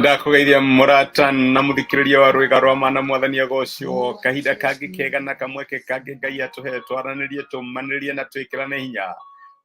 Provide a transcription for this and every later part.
Ndakugeithia murata na muthikiriria wa rwiga rwa mana mwathani agocio kahinda kangi kega na kamweke kangi Ngai atuhe twaranirie tumanirie na twikirane hinya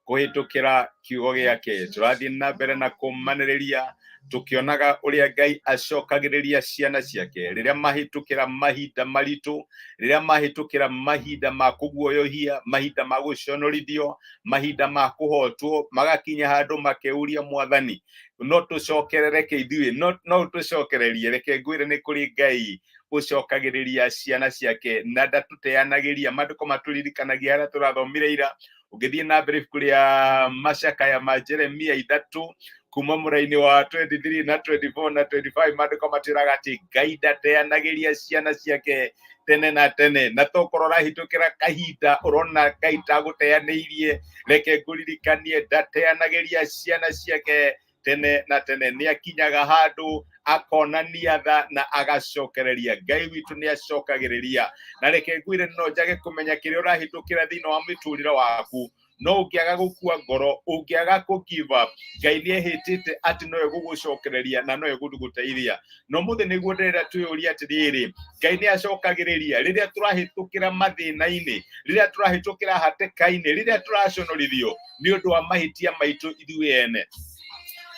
kuhitukira kiugo giake turathie na mbere na kumaniriria tukionaga uria Ngai acokagiriria ciana ciake riria mahitukira mahinda maritu riria mahitukira mahinda ma kuguoyohia mahinda ma guconorithio mahinda ma kuhotwo magakinya handu makeuria mwathani no tucokerere keithui no tucokererie reke ngwire ni kuri Ngai ucokagiriria ciana ciake na ndatuteanagiria maandiko maturirikanagia haria turathomire ira ugithie na mbere kuria macakaya ma Jeremia 3 kuma muraini wa 23 na 24 na 25 maandiko matiraga ati Ngai ndateanagiria ciana ciake tene na tene na tokorora hitukira kahinda urona Ngai taguteanirie reke nguririkanie ndateanagiria ciana ciake tene na tene ni akinyaga handu akonania tha na agacokereria Ngai witu ni acokagiriria na reke ngwire no njage kumenya kiri urahitukira thino wa miturire waku no ungiaga gukua ngoro ungiaga ku give up Ngai ni ehitite ati no egugucokereria na no egutũteithia no muthe niguo ndirenda tuyuria atiriri Ngai ni acokagiriria riria turahitukira mathina-ini riria turahitukira hateka-ini riria turaconorithio ni undu wa mahitia maitu ithuĩ ene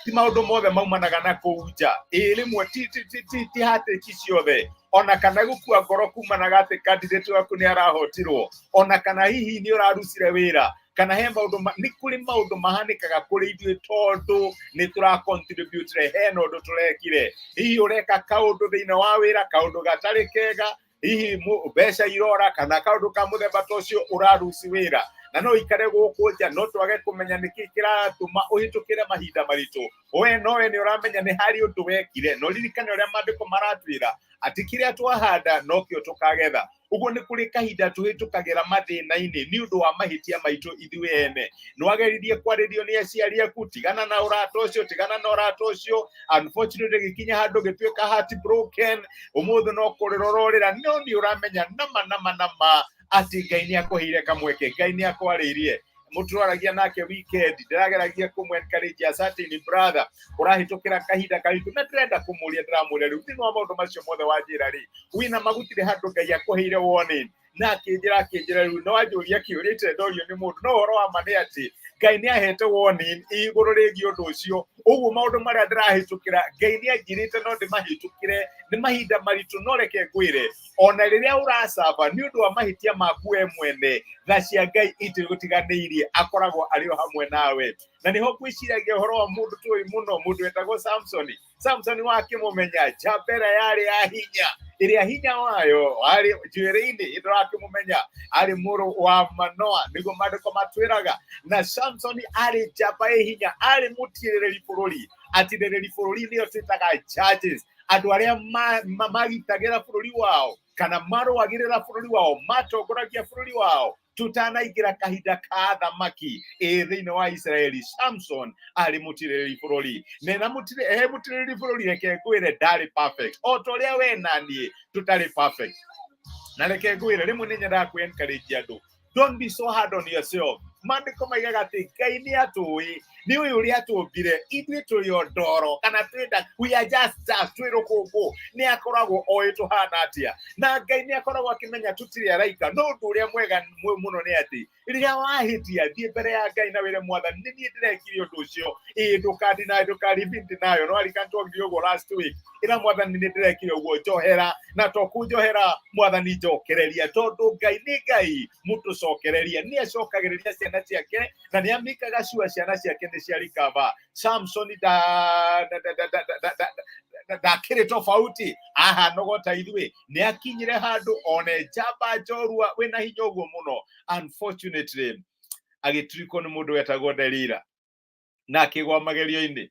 ti maundu mothe maumanaga na kuuja rimwe ti hate ciothe ona kana gukua ngoro kumanaga ati candidate waku ni arahotirwo ona kana hihi ni urarucire wira kana he maundu ni kuri maundu mahanikaga kuri ithuĩ tondu ni tura contribute he no ndu turekire hihi ureka kaundu thiina wa wira kaundu gatari kega hihi mbeca irora kana kaundu ka muthemba tocio uraruci wira na no ikare gukunja no twage kumenya niki kiratuma uhitukire mahinda maritu we nowe ni uramenya ni hari undu wekire no ririkane uria maandiko maratwira ati kiria twahanda no kio tukagetha uguo ni kuri kahinda tuhitukagira mathina-ini ni undu wa mahitia maitu ithuĩ ene nwageririe kwaririo ni aciari aku tigana na urata ucio unfortunately gikinya handu gituika heart broken umuthe no kurirororera no ni uramenya nama ati Ngai ni akuheire kamweke Ngai ni akwarĩirie mutwaragia nake weekend ndirageragia kumwencourage a certain brother urahitukira kahinda karitu na ndĩrenda kumuria ndiramwĩra riu thĩinĩ wa maũndũ macio mothe wanjĩra ri wina magutire handu Ngai akuheire warning na akinjira riu no wanjũria kĩũrĩte ndorio nĩ mũndũ no ũhoro wa ma nĩ ati Ngai ni ahete warning igũrũ rĩgiĩ ũndũ ũcio ũguo maũndũ marĩa ndĩrahitukira Ngai ni anjirĩte no ndĩmahitukire nĩ mahinda maritu no reke ngwĩre ona rĩrĩa uracaba nĩ ũndũ wa mahitia maku we mwene tha cia Ngai itigũtiganĩirie akoragwo arĩ o hamwe nawe na niho gwĩciragia ũhoro wa mũndũ tũĩ mũno mũndũ wetagwo Samson wakĩmũmenya njambera yarĩ ya hinya iria hinya wayo arĩ njuĩrĩ-inĩ ndĩrakĩmũmenya arĩ mũrũ wa Manoa nĩguo maandĩko matwĩraga na Samson arĩ njamba ĩ hinya arĩ mũtiĩrĩrĩri bũrũri atirĩrĩri bũrũri nĩo twĩtaga judges andũ arĩa magitagĩra bũrũri wao kana marũagĩrĩra bũrũri wao matongoragia bũrũri wao tutanaingira kahinda ka thamaki thĩinĩ wa Israeli Samson arĩ mũtirĩrĩri bũrũri na mũtirĩrĩri bũrũri reke ngwĩre ndarĩ perfect o ta ũrĩa we na niĩ tutarĩ perfect na reke ngwĩre rĩmwe nĩ nyendaga kwĩ-encourage andũ don't be so hard on yourself maandĩko maigaga atĩ Ngai nĩ atũĩ nĩ ũĩ ũrĩa atũmbire ithuĩ tũrĩ o ndoro kana twĩnda we are just dust twĩ rũkũngũ nĩ akoragwo oĩ tũhana atĩa na Ngai nĩ akoragwo akĩmenya tũtirĩ araika no ũndũ ũrĩa mwega mũno nĩ atĩ rĩrĩa wahĩtia thiĩ mbere ya Ngai na wĩre mwathani nĩ niĩ ndĩrekire ũndũ ũcio ndũkaribindi nayo no arikana twongire ũguo last week ĩra mwathani nĩ ndĩrekire ũguo njohera na to kunjohera mwathani njokereria tondũ Ngai nĩ Ngai mũtũcokereria nĩ acokagĩrĩria ciana ciake na nĩ amikaga cua ciana ciake nĩ ciarikava Samson ndakĩrĩ tofauti aha nogota ithuĩ nĩ akinyire handu one njamba njorua wĩna hinya ũguo mũno unfortunately agĩturikwo nĩ mũndũ wetagwo Delila na akĩgwa magerio-inĩ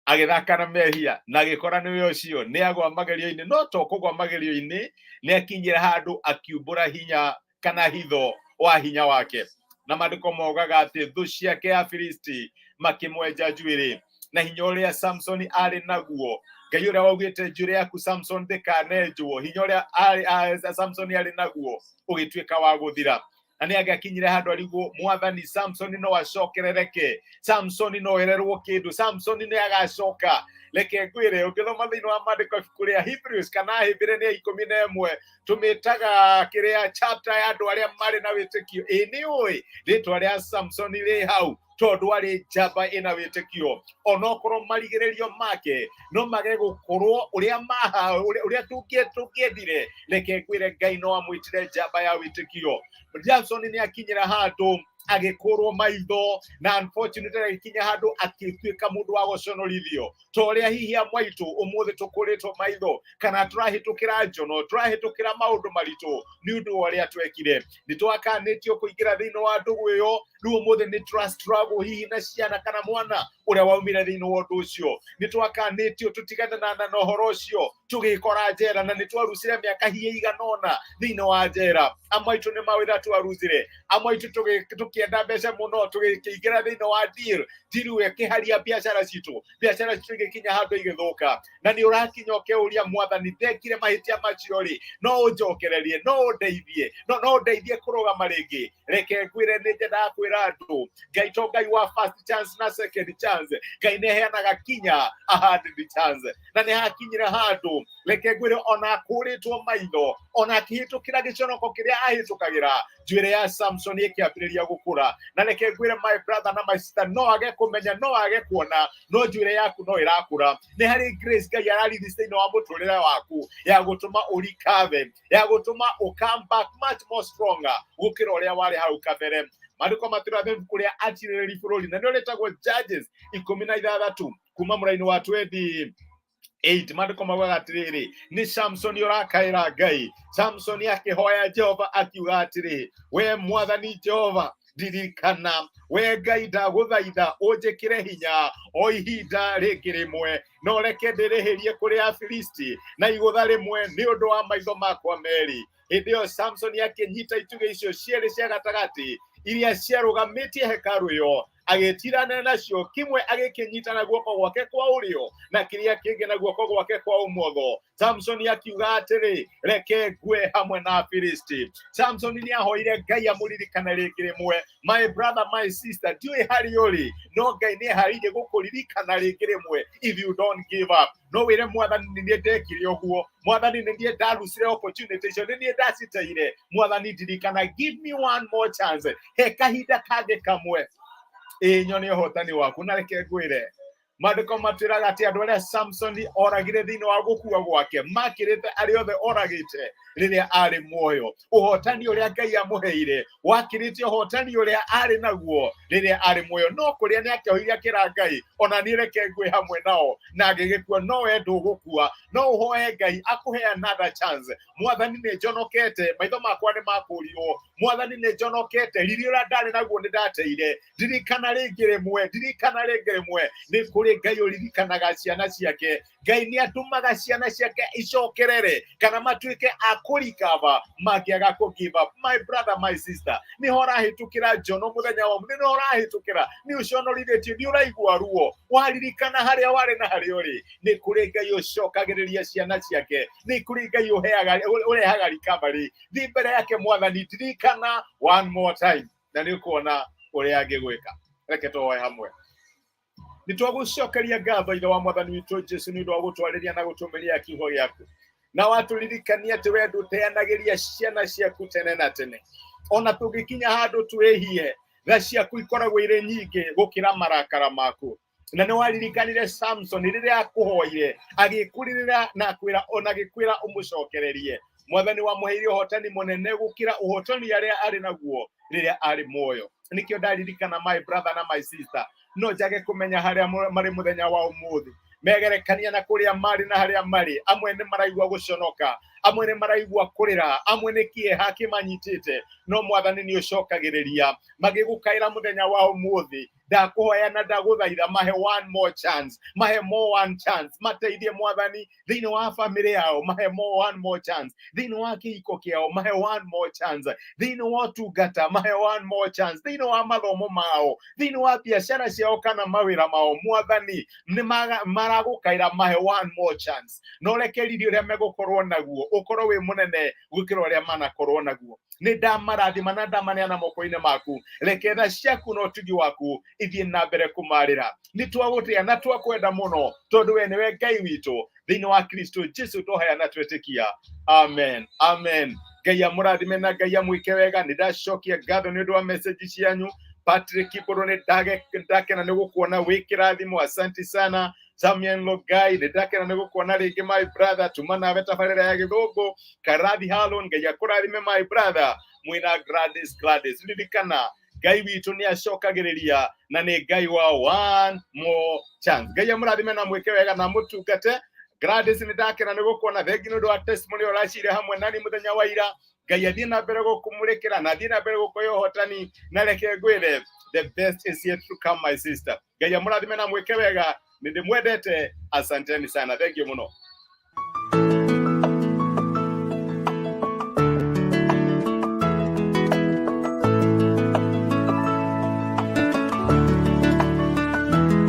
agĩthaka na mehia na agĩkora nĩwe ũcio nĩ agwa magerio-inĩ no to kũgwa magerio-inĩ nĩ akinyire handu akiumbũra hinya kana hitho wa hinya wake na maandĩko mogaga atĩ thũ ciake Afilisti makĩmwenja njuĩrĩ na hinya ũrĩa Samson arĩ naguo Ngai ũrĩa waugĩte njuĩrĩ yaku Samson ndĩkanenjwo hinya ũrĩa Samson arĩ naguo ũgĩtuĩka wa gũthira na nĩ agakinyire handũ arigwo mwathani Samson no acokerereke, Samson no ererwo kĩndũ, Samson nĩ agacoka. Reke ngwĩre ũngĩthoma thĩinĩ wa maandĩko ibuku rĩa Hebrews kana Hĩbĩrania 11 tũmĩtaga kĩrĩa chapter ya andũ arĩa marĩ na wĩtĩkio. Nĩ ũĩ rĩtwa rĩa Samson rĩ hau tondũ arĩ njamba ĩna wĩtĩkio. Onokorwo marigĩrĩrio make no mage gũkorwo ũrĩa tũngĩendire, reke ngwĩre Ngai no amwĩtire njamba ya wĩtĩkio. Samson nĩ akinyĩra handũ agĩkũrwo maitho, na unfortunately agĩkinya handũ agĩtuĩka mũndũ wa gũconorithio. To ũrĩa hihi amwaitũ ũmũthĩ tũkũrĩtwo maitho kana tũrahĩtũkĩra njono, tũrahĩtũkĩra maũndũ maritũ nĩ ũndũ wa ũrĩa twekire. Nĩ twakanĩtio kũingĩra thĩinĩ wa ndũgũ ĩyo, rĩu ũmũthĩ nĩ struggle hihi na ciana kana mwana ũrĩa waumire thĩinĩ wa ũndũ ũcio. Nĩ twakanĩtio tũtigane na ũhoro ũcio, tũgĩkora njera, na nĩ twarucire mĩaka hihi igana ũna thĩinĩ wa njera. Amwe aitũ nĩ mawĩra twarucire, amwe aitũ tũkĩenda mbeca mũno tũgĩkĩingĩra thĩinĩ wa deal ĩkĩharia biacara citũ igĩkinya handũ igĩthũka. Na nĩ ũrakinya ũkĩũria mwathani, ndekire mahĩtia macio rĩ, no ũnjokererie, no ũndeithie kũrũgama rĩngĩ. Reke ngwĩre nĩ nyendaga kwĩra andũ, Ngai to Ngai wa first chance na second chance, Ngai nĩ aheanaga kinya a hundred chance. Na nĩ hakinyire handũ, reke ngwĩre ona akũrĩtwo maitho, ona akĩhĩtũkĩra gĩconoko kĩrĩa ahĩtũkagĩra, njuĩrĩ ya Samson ĩkĩambĩrĩria gũkũra. Na reke ngwĩre my brother na my sister, no age kũmenya, no age kuona, no njuĩrĩ yaku no ĩrakũra. Nĩ harĩ grace Ngai ararelease thĩinĩ wa mũtũrĩre waku ya gũtũma ũrikave, ya gũtũma come back much more stronger gũkĩra ũrĩa warĩ hau kabere. Maandĩko matũrathe ibuku rĩa atirĩrĩri bũrũri, na nĩrĩo rĩtagwo Judges 16 kuma mũraini wa 28. Maandĩko maugaga atĩrĩrĩ, nĩ Samson ũrakaĩra Ngai. Samson akĩhoya Jehova akiuga atĩrĩ, we mwathani Jehova ndirikana, we Ngai ndagũthaitha ũnjĩkĩre hinya o ihinda rĩngĩ rĩmwe, no reke ndĩrĩhĩrie kũrĩ Afilisti na igũtha rĩmwe nĩ ũndũ wa maitho makwa merĩ. Hĩndĩ ĩyo Samson akĩnyita itugĩ icio cierĩ cia gatagatĩ iria ciarũgamĩtie hekarũ ĩyo, agĩtirana nacio, kimwe agĩkĩnyita na guoko gwake kwa ũrĩo na kĩrĩa kĩngĩ na guoko gwake kwa ũmotho. Samson akiuga atĩrĩ, reke ngwe hamwe na Afilisti. Samson nĩ ahoire Ngai amũririkane rĩngĩ rĩmwe. My brother, my sister, ndiũĩ harĩ ũrĩ, no Ngai nĩ eharĩirie gũkũririkana rĩngĩ rĩmwe if you don't give up. No wĩre mwathani, nĩ niĩ ndekire ũguo, mwathani nĩ niĩ ndarucire opportunity icio, nĩ niĩ ndaciteire, mwathani ndirikana, give me one more chance, he kahinda kangĩ kamwe nyone ũhotani waku. Na reke ngwĩre, maandĩko matwĩraga atĩ andũ arĩa Samson oragire thĩinĩ wa gũkua gwake makĩrĩte arĩ othe oragĩte rĩrĩa arĩ muoyo. Ũhotani ũrĩa Ngai amũheire wakĩrĩte ũhotani ũrĩa arĩ naguo rĩrĩa arĩ muoyo. No kũrĩa nĩ akĩohire akĩra Ngai, ona niĩ reke ngwe hamwe nao na ngĩgĩkua, no we ndũgũkua, no ũhoe Ngai akũhe another chance. Mwathani nĩ njonokete, maitho makwa nĩ makũrirwo, mwathani nĩ njonokete, riri ũrĩa ndarĩ naguo nĩ ndateire. Ndirikana rĩngĩ rĩmwe, nĩ kũrĩ Ngai ũririkanaga ciana ciake. Ngai nĩ atũmaga ciana ciake icokerere kana matuĩke akũrikava mangĩaga kũ give up. My brother, my sister, nĩ ũrahĩtũkĩra njono mũthenya wa mũthenya, nĩ ũrahĩtũkĩra, nĩ ũconorithĩtio, nĩ ũraigua ruo, waririkana harĩa warĩ na harĩa ũrĩ. Nĩ kũrĩ Ngai ũcokagĩrĩria ciana ciake, nĩ kũrĩ Ngai ũrehaga recovery. Thiĩ mbere yake mwathani, ndirikana one more time, na nĩ ũkuona ũrĩa angĩgwĩka. Reke tũhoe hamwe. Nĩ twagũcokeria ngatho ithe wa mwathani witũ Jesũ nĩ ũndũ wa gũtwarĩria na gũtũmĩria kiugo gĩaku, na watũririkania atĩ we ndũteanagĩria ciana ciaku tene na tene. Ona tũngĩkinya handũ twĩhie, tha ciaku ikoragwo irĩ nyingĩ gũkĩra marakara maku. Na nĩ waririkanire Samson rĩrĩa akũhoire agĩkũrĩrĩra na agĩkwĩra ũmũcokererie. Mwathani wamũheire ũhotani mũnene gũkĩra ũhotani arĩa arĩ naguo rĩrĩa arĩ muoyo. Nĩkĩo ndaririkana my brother na my sister, no njage kũmenya harĩa marĩ mũthenya wa ũmũthĩ, megerekania na kũrĩa marĩ na harĩa marĩ. Amwe nĩ maraigua gũconoka, amwe nĩ maraigua kũrĩra, amwe nĩ kĩeha kĩmanyitĩte, no mwathani nĩ ũcokagĩrĩria. Magĩgũkaĩra mũthenya wa ũmũthĩ, ndakũhoya na ndagũthaitha, mahe one more chance, mahe more one chance. Mateithie mwathani thĩinĩ wa famĩlĩ yao, mahe one more chance. Thĩinĩ wa kĩhiko kĩao, mahe one more chance. Thĩinĩ wa ũtungata, mahe one more chance. Thĩinĩ wa mathomo mao, thĩinĩ wa biacara ciao kana mawĩra mao, mwathani nĩ maragũkaĩra, mahe one more chance. No reke riri ũrĩa megũkorwo naguo ukorwo wi munene gukira uria manakorwo naguo. Ni ndamarathima na ndamaneana moko-ini maku, reke tha ciaku na utugi waku ithie na mbere kumarira. Ni twagutia na twakwenda muno tondu we niwe Ngai witu thiini wa Kristo Jesu twohaya na twetikia. Amen, amen. Ngai amurathime na Ngai amwike wega. Ni ndacokia ngatho ni undu wa message cianyu. Patrick Kiboro ni ndakena ni gukuona wi kirathimo. Asante sana. Samuel Logai ni ndakena ni gukuona ringi my brother. Tuma nawe tabarira ya Githungu. Karathi Halon Ngai akurathime my brother. Mwina Gladys ririkana Ngai witu ni acokagiriria na ni Ngai wa one more chance. Ngai amurathime na mwike wega na mutungate. Gladys ni ndakena ni gukuona thengi ni undu wa testimony uracire hamwe nani muthenya wa ira. Ngai athie na mbere gukumurikira na athie na mbere gukuoya uhotani na reke ngwire the best is yet to come my sister. Ngai amurathime na mwike wega. Nindimwendete. Asanteni sana. Thank you muno.